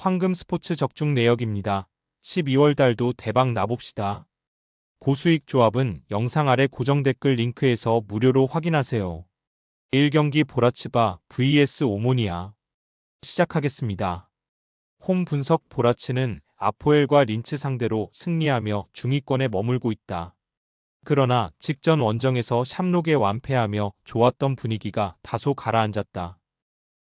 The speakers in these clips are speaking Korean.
황금 스포츠 적중 내역입니다. 12월 달도 대박 나봅시다. 고수익 조합은 영상 아래 고정 댓글 링크에서 무료로 확인하세요. 1경기 보라치바 vs 오모니아 시작하겠습니다. 홈 분석 보라치는 아포엘과 린츠 상대로 승리하며 중위권에 머물고 있다. 그러나 직전 원정에서 샴록에 완패하며 좋았던 분위기가 다소 가라앉았다.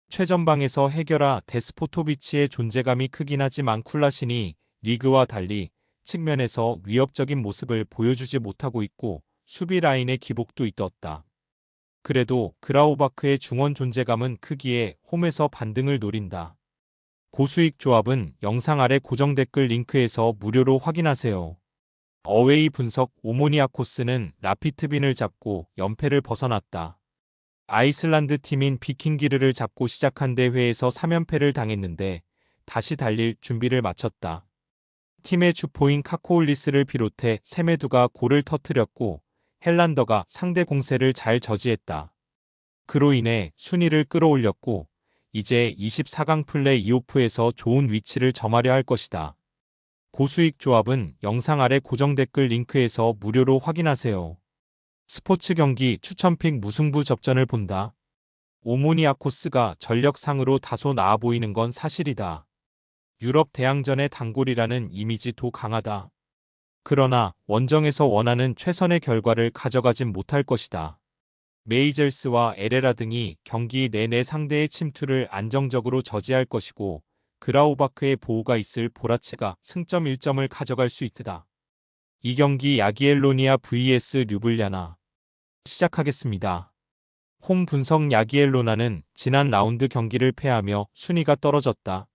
최전방에서 해결하 데스포토비치의 존재감이 크긴 하지만 쿨라신이 리그와 달리 측면에서 위협적인 모습을 보여주지 못하고 있고 수비 라인의 기복도 있었다. 그래도 그라우바크의 중원 존재감은 크기에 홈에서 반등을 노린다. 고수익 조합은 영상 아래 고정 댓글 링크에서 무료로 확인하세요. 어웨이 분석 오모니아코스는 라피트빈을 잡고 연패를 벗어났다. 아이슬란드 팀인 비킹기르를 잡고 시작한 대회에서 3연패를 당했는데 다시 달릴 준비를 마쳤다. 팀의 주포인 카코올리스를 비롯해 세메두가 골을 터뜨렸고 헬란더가 상대 공세를 잘 저지했다. 그로 인해 순위를 끌어올렸고 이제 24강 플레이오프에서 좋은 위치를 점하려 할 것이다. 고수익 조합은 영상 아래 고정 댓글 링크에서 무료로 확인하세요. 스포츠 경기 추천픽 무승부 접전을 본다. 오모니아코스가 전력상으로 다소 나아 보이는 건 사실이다. 유럽 대항전의 단골이라는 이미지도 강하다. 그러나 원정에서 원하는 최선의 결과를 가져가진 못할 것이다. 메이젤스와 에레라 등이 경기 내내 상대의 침투를 안정적으로 저지할 것이고 그라우바크의 보호가 있을 보라치가 승점 1점을 가져갈 수 있다. 이 경기 야기엘로니아 vs 류블리아나 시작하겠습니다. 홈 분석 야기엘로나는 지난 라운드 경기를 패하며 순위가 떨어졌다.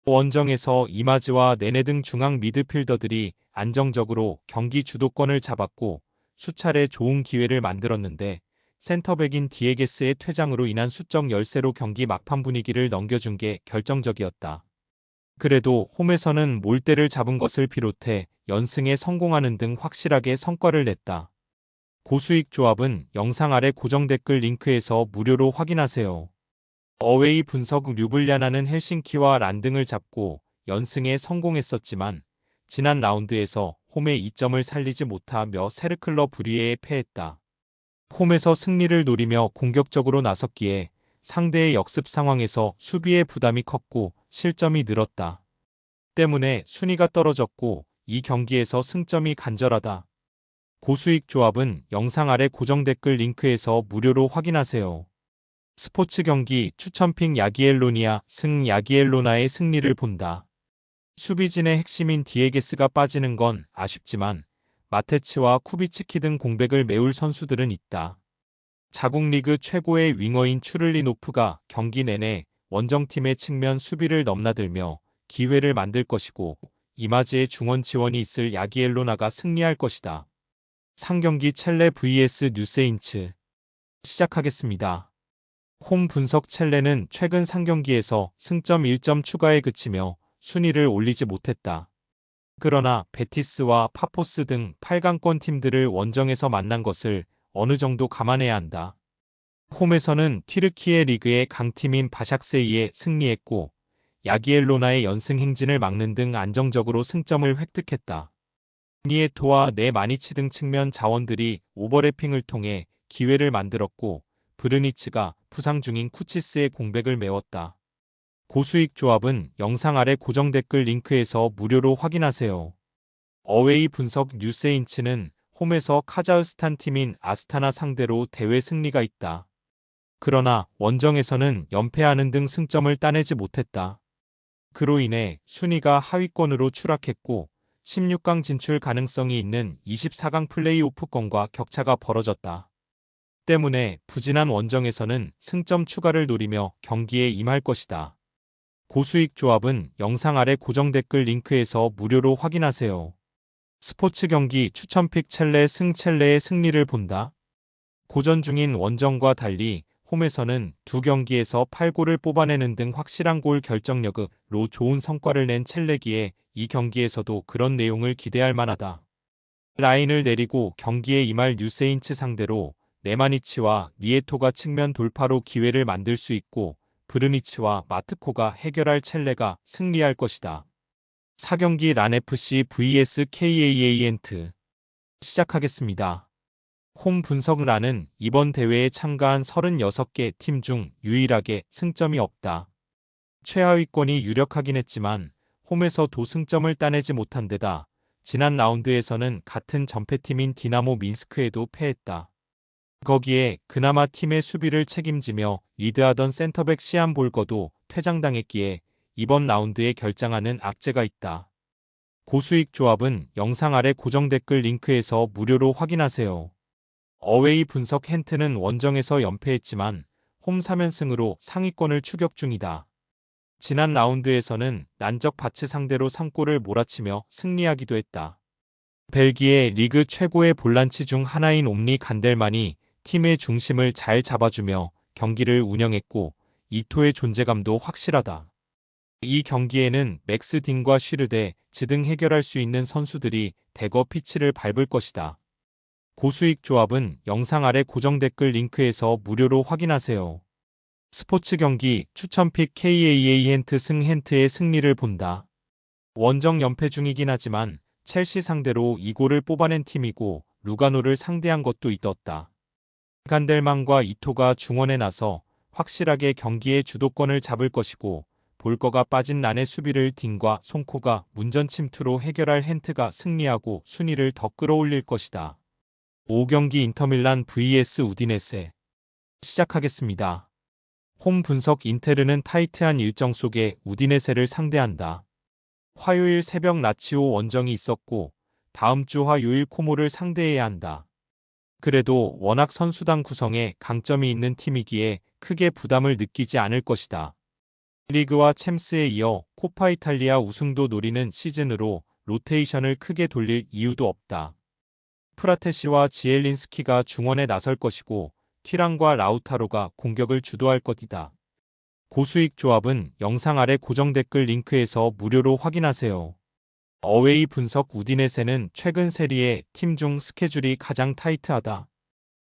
원정에서 이마즈와 네네 등 중앙 미드필더들이 안정적으로 경기 주도권을 잡았고 수차례 좋은 기회를 만들었는데 센터백인 디에게스의 퇴장으로 인한 수적 열세로 경기 막판 분위기를 넘겨준 게 결정적이었다. 그래도 홈에서는 몰대를 잡은 것을 비롯해 연승에 성공하는 등 확실하게 성과를 냈다. 고수익 조합은 영상 아래 고정 댓글 링크에서 무료로 확인하세요. 어웨이 분석 류블리아나는 헬싱키와 란등을 잡고 연승에 성공했었지만 지난 라운드에서 홈의 2점을 살리지 못하며 세르클러 브리에에 패했다. 홈에서 승리를 노리며 공격적으로 나섰기에 상대의 역습 상황에서 수비의 부담이 컸고 실점이 늘었다. 때문에 순위가 떨어졌고 이 경기에서 승점이 간절하다. 고수익 조합은 영상 아래 고정 댓글 링크에서 무료로 확인하세요. 스포츠 경기 추천픽 야기엘로니아 승 야기엘로나의 승리를 본다. 수비진의 핵심인 디에게스가 빠지는 건 아쉽지만 마테츠와 쿠비츠키 등 공백을 메울 선수들은 있다. 자국 리그 최고의 윙어인 추를리노프가 경기 내내 원정팀의 측면 수비를 넘나들며 기회를 만들 것이고 이마즈의 중원 지원이 있을 야기엘로나가 승리할 것이다. 상경기 첼레 vs 뉴세인츠 시작하겠습니다. 홈 분석 첼레는 최근 상경기에서 승점 1점 추가에 그치며 순위를 올리지 못했다. 그러나 베티스와 파포스 등 8강권 팀들을 원정에서 만난 것을 어느 정도 감안해야 한다. 홈에서는 튀르키예 리그의 강팀인 바샥세이에 승리했고 야기엘로나의 연승 행진을 막는 등 안정적으로 승점을 획득했다. 니에토와 네마니치 등 측면 자원들이 오버래핑을 통해 기회를 만들었고 브르니츠가 부상 중인 쿠치스의 공백을 메웠다. 고수익 조합은 영상 아래 고정 댓글 링크에서 무료로 확인하세요. 어웨이 분석 뉴세인츠는 홈에서 카자흐스탄 팀인 아스타나 상대로 대회 승리가 있다. 그러나 원정에서는 연패하는 등 승점을 따내지 못했다. 그로 인해 순위가 하위권으로 추락했고 16강 진출 가능성이 있는 24강 플레이오프권과 격차가 벌어졌다. 때문에 부진한 원정에서는 승점 추가를 노리며 경기에 임할 것이다. 고수익 조합은 영상 아래 고정 댓글 링크에서 무료로 확인하세요. 스포츠 경기 추천픽 첼레 승 첼레의 승리를 본다. 고전 중인 원정과 달리 홈에서는 두 경기에서 8골을 뽑아내는 등 확실한 골 결정력으로 좋은 성과를 낸 첼레기에 이 경기에서도 그런 내용을 기대할 만하다. 라인을 내리고 경기에 임할 뉴세인츠 상대로 네마니치와 니에토가 측면 돌파로 기회를 만들 수 있고 브르니치와 마트코가 해결할 첼레가 승리할 것이다. 4경기 란FC vs KAANT 시작하겠습니다. 홈 분석 란은 이번 대회에 참가한 36개 팀 중 유일하게 승점이 없다. 최하위권이 유력하긴 했지만 홈에서 도승점을 따내지 못한 데다 지난 라운드에서는 같은 전패팀인 디나모 민스크에도 패했다. 거기에 그나마 팀의 수비를 책임지며 리드하던 센터백 시안 볼거도 퇴장당했기에 이번 라운드에 결장하는 악재가 있다. 고수익 조합은 영상 아래 고정 댓글 링크에서 무료로 확인하세요. 어웨이 분석 헨트는 원정에서 연패했지만 홈 3연승으로 상위권을 추격 중이다. 지난 라운드에서는 난적 바츠 상대로 3골을 몰아치며 승리하기도 했다. 벨기에 리그 최고의 볼란치 중 하나인 옴니 간델만이 팀의 중심을 잘 잡아주며 경기를 운영했고 이토의 존재감도 확실하다. 이 경기에는 맥스 딘과 쉬르데 즈등 해결할 수 있는 선수들이 대거 피치를 밟을 것이다. 고수익 조합은 영상 아래 고정 댓글 링크에서 무료로 확인하세요. 스포츠 경기 추천픽 KAANT 헨트의 승리를 본다. 원정 연패 중이긴 하지만 첼시 상대로 2골을 뽑아낸 팀이고 루가노를 상대한 것도 있었다. 간델만과 이토가 중원에 나서 확실하게 경기의 주도권을 잡을 것이고 볼거가 빠진 란의 수비를 딘과 송코가 문전 침투로 해결할 헨트가 승리하고 순위를 더 끌어올릴 것이다. 5경기 인터밀란 vs 우디네세 시작하겠습니다. 홈 분석 인테르는 타이트한 일정 속에 우디네세를 상대한다. 화요일 새벽 라치오 원정이 있었고 다음 주 화요일 코모를 상대해야 한다. 그래도 워낙 선수단 구성에 강점이 있는 팀이기에 크게 부담을 느끼지 않을 것이다. 리그와 챔스에 이어 코파 이탈리아 우승도 노리는 시즌으로 로테이션을 크게 돌릴 이유도 없다. 프라테시와 지엘린스키가 중원에 나설 것이고 튀랑과 라우타로가 공격을 주도할 것이다. 고수익 조합은 영상 아래 고정 댓글 링크에서 무료로 확인하세요. 어웨이 분석 우디네세는 최근 세리에 팀 중 스케줄이 가장 타이트하다.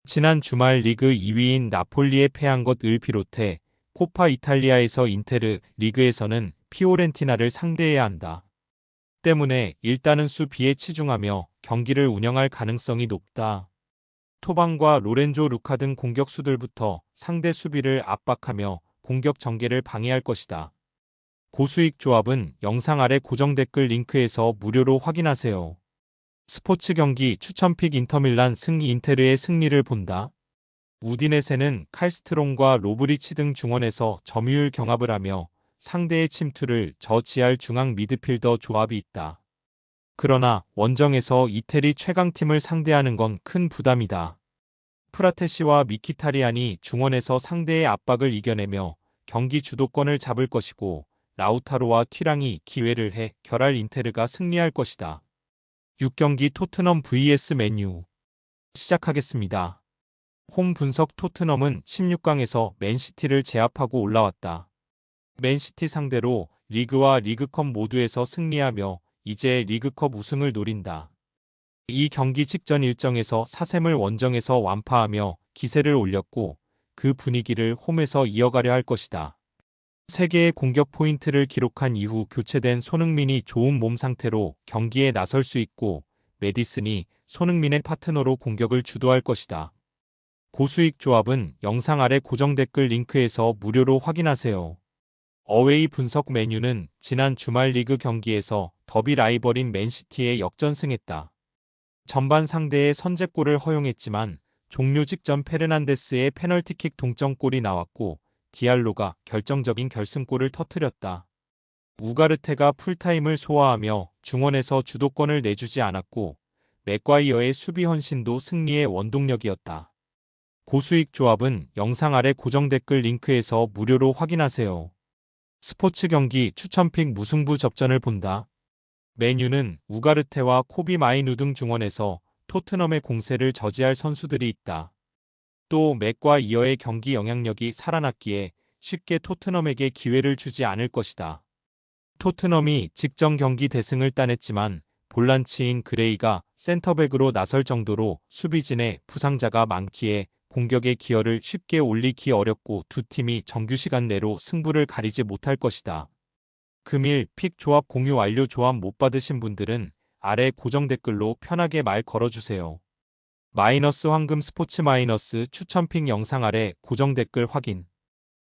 지난 주말 리그 2위인 나폴리에 패한 것을 비롯해 코파 이탈리아에서 인테르, 리그에서는 피오렌티나를 상대해야 한다. 때문에 일단은 수비에 치중하며 경기를 운영할 가능성이 높다. 토방과 로렌조 루카 등 공격수들부터 상대 수비를 압박하며 공격 전개를 방해할 것이다. 고수익 조합은 영상 아래 고정 댓글 링크에서 무료로 확인하세요. 스포츠 경기 추천픽 인터밀란 승리 인테르의 승리를 본다. 우디네세는 칼스트롬과 로브리치 등 중원에서 점유율 경합을 하며 상대의 침투를 저지할 중앙 미드필더 조합이 있다. 그러나 원정에서 이태리 최강팀을 상대하는 건 큰 부담이다. 프라테시와 미키타리안이 중원에서 상대의 압박을 이겨내며 경기 주도권을 잡을 것이고 라우타로와 튀랑이 기회를 해 결할 인테르가 승리할 것이다. 6경기 토트넘 vs 맨유 시작하겠습니다. 홈 분석 토트넘은 16강에서 맨시티를 제압하고 올라왔다. 맨시티 상대로 리그와 리그컵 모두에서 승리하며 이제 리그컵 우승을 노린다. 이 경기 직전 일정에서 사셈을 원정에서 완파하며 기세를 올렸고 그 분위기를 홈에서 이어가려 할 것이다. 3개의 공격 포인트를 기록한 이후 교체된 손흥민이 좋은 몸 상태로 경기에 나설 수 있고 메디슨이 손흥민의 파트너로 공격을 주도할 것이다. 고수익 조합은 영상 아래 고정 댓글 링크에서 무료로 확인하세요. 어웨이 분석 맨유는 지난 주말 리그 경기에서 더비 라이벌인 맨시티에 역전승했다. 전반 상대의 선제골을 허용했지만 종료 직전 페르난데스의 페널티킥 동점골이 나왔고 디알로가 결정적인 결승골을 터뜨렸다. 우가르테가 풀타임을 소화하며 중원에서 주도권을 내주지 않았고 맥과이어의 수비 헌신도 승리의 원동력이었다. 고수익 조합은 영상 아래 고정 댓글 링크에서 무료로 확인하세요. 스포츠 경기 추천픽 무승부 접전을 본다. 맨유는 우가르테와 코비 마이누 등 중원에서 토트넘의 공세를 저지할 선수들이 있다. 또 맥과이어의 경기 영향력이 살아났기에 쉽게 토트넘에게 기회를 주지 않을 것이다. 토트넘이 직전 경기 대승을 따냈지만 볼란치인 그레이가 센터백으로 나설 정도로 수비진에 부상자가 많기에 공격의 기여를 쉽게 올리기 어렵고 두 팀이 정규 시간 내로 승부를 가리지 못할 것이다. 금일 픽 조합 공유 완료. 조합 못 받으신 분들은 아래 고정 댓글로 편하게 말 걸어주세요. 마이너스 황금 스포츠 마이너스 추천 픽 영상 아래 고정 댓글 확인.